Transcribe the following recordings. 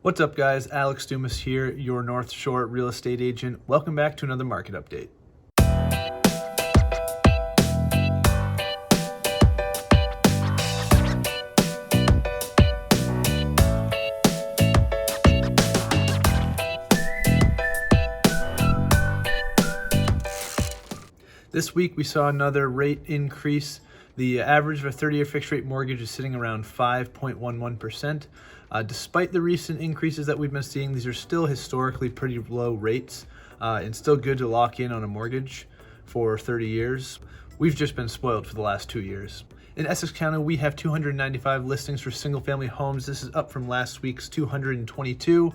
What's up, guys? Alex Dumas here, your North Shore real estate agent. Welcome back to another market update. This week we saw another rate increase. The average of a 30-year fixed rate mortgage is sitting around 5.11%. Despite the recent increases that we've been seeing, these are still historically pretty low rates and still good to lock in on a mortgage for 30 years. We've just been spoiled for the last 2 years. In Essex County, we have 295 listings for single-family homes. This is up from last week's 222,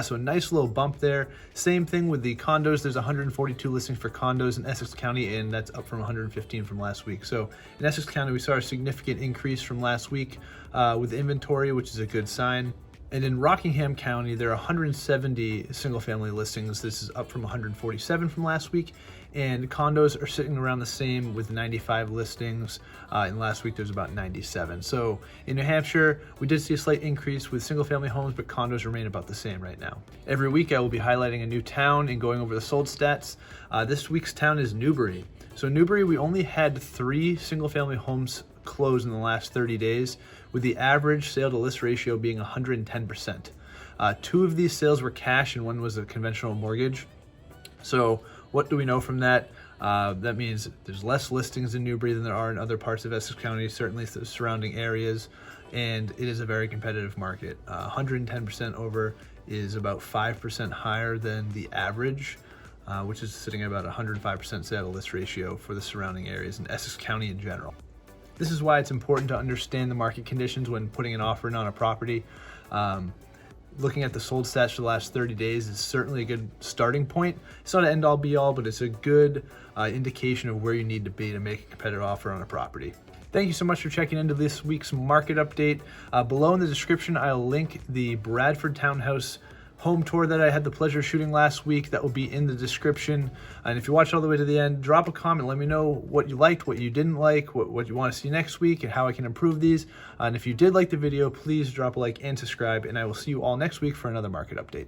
so a nice little bump there. Same thing with the condos. There's 142 listings for condos in Essex County, and that's up from 115 from last week. So in Essex County, we saw a significant increase from last week with inventory, which is a good sign. And in Rockingham County, there are 170 single-family listings. This is up from 147 from last week. And condos are sitting around the same with 95 listings. And last week, there's about 97. So in New Hampshire, we did see a slight increase with single-family homes, but condos remain about the same right now. Every week, I will be highlighting a new town and going over the sold stats. This week's town is Newbury. So Newbury, we only had 3 single-family homes close in the last 30 days, with the average sale to list ratio being 110%. 2 of these sales were cash and 1 was a conventional mortgage. So what do we know from that? That means there's less listings in Newbury than there are in other parts of Essex County, certainly the surrounding areas, and it is a very competitive market. 110% over is about 5% higher than the average, which is sitting at about 105% sale to list ratio for the surrounding areas in Essex County in general. This is why it's important to understand the market conditions when putting an offer in on a property. Looking at the sold stats for the last 30 days is certainly a good starting point. It's not an end-all be-all, but it's a good indication of where you need to be to make a competitive offer on a property. Thank you so much for checking into this week's market update. Below in the description, I'll link the Bradford Townhouse home tour that I had the pleasure of shooting last week. That will be in the description. And if you watch all the way to the end, drop a comment. Let me know what you liked, what you didn't like, what you want to see next week, and how I can improve these. And if you did like the video, please drop a like and subscribe. And I will see you all next week for another market update.